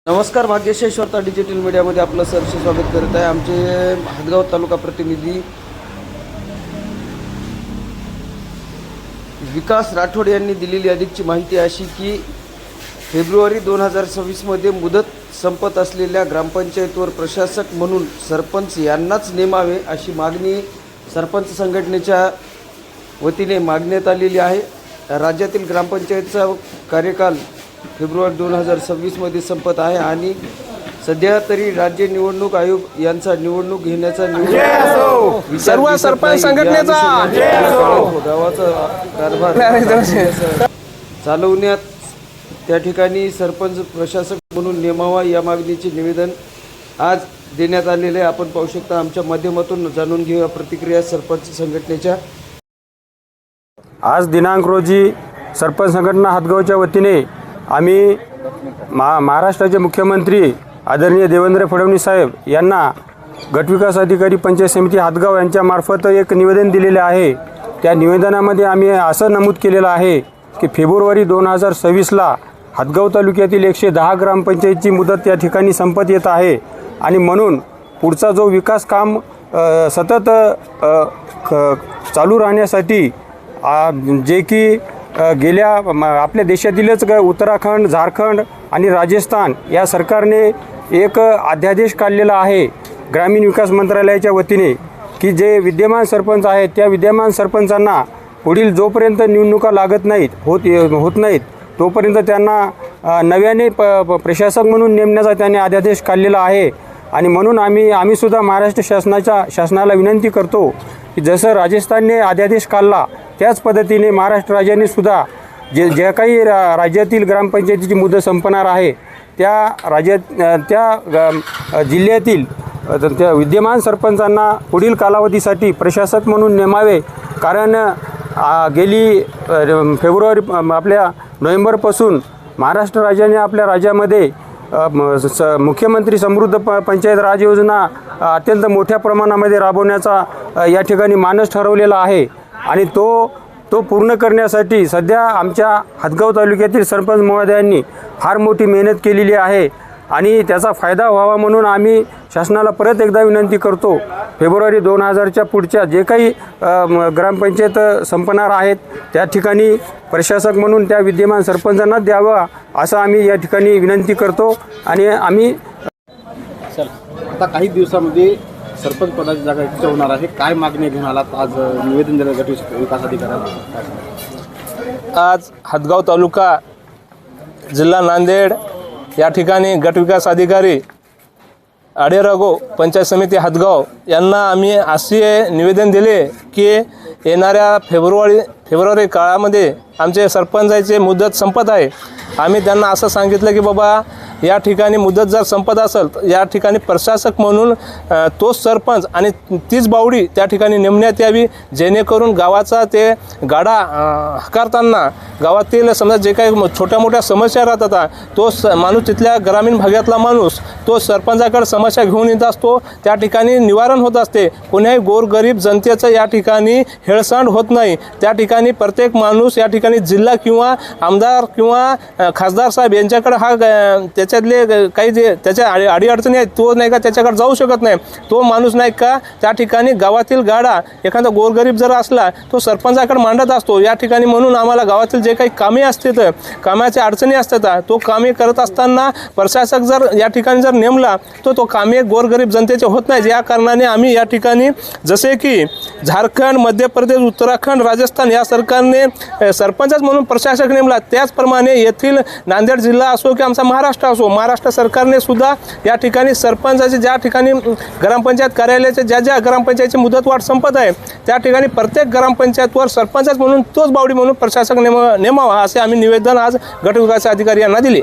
नमस्कार, भाग्यश्री वार्ता डिजिटल मीडियामध्ये आपलं सहर्ष स्वागत करत आहे। आमचे हदगाव तालुका प्रतिनिधी विकास राठोड यांनी दिलेली अधिकची माहिती अशी की फेब्रुवारी 2026 मध्ये मुदत संपत असलेल्या ग्रामपंचायतीवर प्रशासक म्हणून सरपंच यांनाच नेमावे अशी मागणी सरपंच संघटनेच्या वतीने मागण्यात आलेली आहे। राज्यातील ग्रामपंचायतीचा कार्यकाल फेब्रुवारी 2026 मध्ये संपत आहे आणि सध्या तरी राज्य निवडणूक आयोग यांचा निवडणूक घेण्याचा सर्व सरपंच संघटनेचा गावाचा कारभार चालवण्यात त्या ठिकाणी सरपंच प्रशासक म्हणून नेमावा या मागणीचे निवेदन आज देण्यात आलेले आहे। आपण पाहू शकता, आमच्या माध्यमातून जाणून घेऊया प्रतिक्रिया सरपंच संघटनेच्या। आज दिनांक रोजी सरपंच संघटना हदगावच्या वतीने आम्ही महाराष्ट्राचे मुख्यमंत्री आदरणीय देवेंद्र फडणवीस साहेब यांना गटविकास अधिकारी पंचायत समिती हदगाव यांच्यामार्फत एक निवेदन दिलेले आहे। त्या निवेदनामध्ये आम्ही असं नमूद केलेलं आहे की फेब्रुवारी 2026ला हदगाव तालुक्यातील 110 ग्रामपंचायतीची मुदत त्या ठिकाणी संपत येत आहे आणि म्हणून पुढचा जो विकास काम सतत चालू राहण्यासाठी जे की गेल्या आपल्या देशातीलच उत्तराखंड, झारखंड आणि राजस्थान या सरकारने एक अध्यादेश काढलेला आहे ग्रामीण विकास मंत्रालयाच्या वतीने की जे विद्यमान सरपंच आहेत त्या विद्यमान सरपंचांना पुढील जोपर्यंत निवडणुका लागत होत नाहीत तोपर्यंत त्यांना नव्याने प्रशासक म्हणून नेमण्याचा त्याने अध्यादेश काढलेला आहे। आणि म्हणून आम्ही सुद्धा महाराष्ट्र शासनाला विनंती करतो की जसं राजस्थानने अध्यादेश काढला त्याच पद्धतीने महाराष्ट्र राज्याने सुद्धा ज्या काही राज्यातील ग्रामपंचायतीची मुदत संपणार आहे त्या जिल्ह्यातील त्या विद्यमान सरपंचांना पुढील कालावधीसाठी प्रशासक म्हणून नेमावे। कारण गेली फेब्रुवारी आपल्या नोव्हेंबरपासून महाराष्ट्र राज्याने आपल्या राज्यामध्ये मुख्यमंत्री समृद्ध पंचायत राज योजना अत्यंत मोठ्या प्रमाणामध्ये राबवण्याचा या ठिकाणी मानस ठरवलेला आहे आणि तो पूर्ण करण्यासाठी सध्या आमच्या हदगाव तालुक्यातील सरपंच महोदयांनी फार मोठी मेहनत केलेली आहे आणि त्याचा फायदा व्हावा म्हणून आम्ही शासनाला परत एकदा विनंती करतो, फेब्रुवारी 2000च्या पुढच्या जे काही ग्रामपंचायत संपणार आहेत त्या ठिकाणी प्रशासक म्हणून त्या विद्यमान सरपंचांना द्यावा असं आम्ही या ठिकाणी विनंती करतो। आणि आम्ही आता काही दिवसांमध्ये सरपंच पदाची जागा रिक्त होणार आहे, काय मागणी घेऊन आलात आज निवेदन दिलं गट विकास अधिकाऱ्याला? आज हदगाव तालुका जिल्हा नांदेड या ठिकाणी गटविकास अधिकारी आडेरागो पंचायत समिती हदगाव यांना आम्ही असे निवेदन दिले की येणाऱ्या फेब्रुवारी काळामध्ये आमचे सरपंचाचे मुदत संपत आहे। आम्ही त्यांना असं सांगितलं की बाबा या ठिकाणी मुदत जर संपत असेल तर या ठिकाणी प्रशासक म्हणून तोच सरपंच आणि तीच बावडी त्या ठिकाणी नेमण्यात यावी, जेणेकरून गावाचा ते गाडा हकारताना गावातील समजा जे काही छोट्या मोठ्या समस्या राहतात तो माणूस तिथल्या ग्रामीण भागातला माणूस तो सरपंचाकडे समस्या घेऊन येत असतो, त्या ठिकाणी निवारण होत असते। कोण्याही गोरगरीब जनतेचं या ठिकाणी हेळसांड होत नाही। त्या ठिकाणी प्रत्येक माणूस या ठिकाणी जिल्हा किंवा आमदार किंवा खासदार साहेब यांच्याकडे हा त्याच्यातले काही जे त्याच्या अडीअडचणी आहेत तो नाही का त्याच्याकडे जाऊ शकत नाही। तो माणूस नाही का त्या ठिकाणी गावातील गाडा एखादा गोरगरीब जर असला तो सरपंचाकडे मांडत असतो या ठिकाणी। म्हणून आम्हाला गावातील जे काही कामे असतात कामाच्या अडचणी असतात तो कामे करत असताना प्रशासक जर या ठिकाणी जर नेमला तो कामे गोरगरीब जनतेचे होत नाही। या कारणाने आम्ही या ठिकाणी जसे की झारखंड, मध्य प्रदेश, उत्तराखंड, राजस्थान या सरकारने सरपंचच म्हणून प्रशासक नेमला, त्याचप्रमाणे येथील नांदेड जिल्हा असो की आमचा महाराष्ट्र असो, महाराष्ट्र सरकारने सुद्धा या ठिकाणी सरपंचाचे ज्या ठिकाणी ग्रामपंचायत कार्यालयाचे ज्या ग्रामपंचायतीची मुदतवाढ संपत आहे त्या ठिकाणी प्रत्येक ग्रामपंचायतवर सरपंचच म्हणून तोच बावडी म्हणून प्रशासक नेमावा असे आम्ही निवेदन आज गटविकास अधिकारी यांना दिले।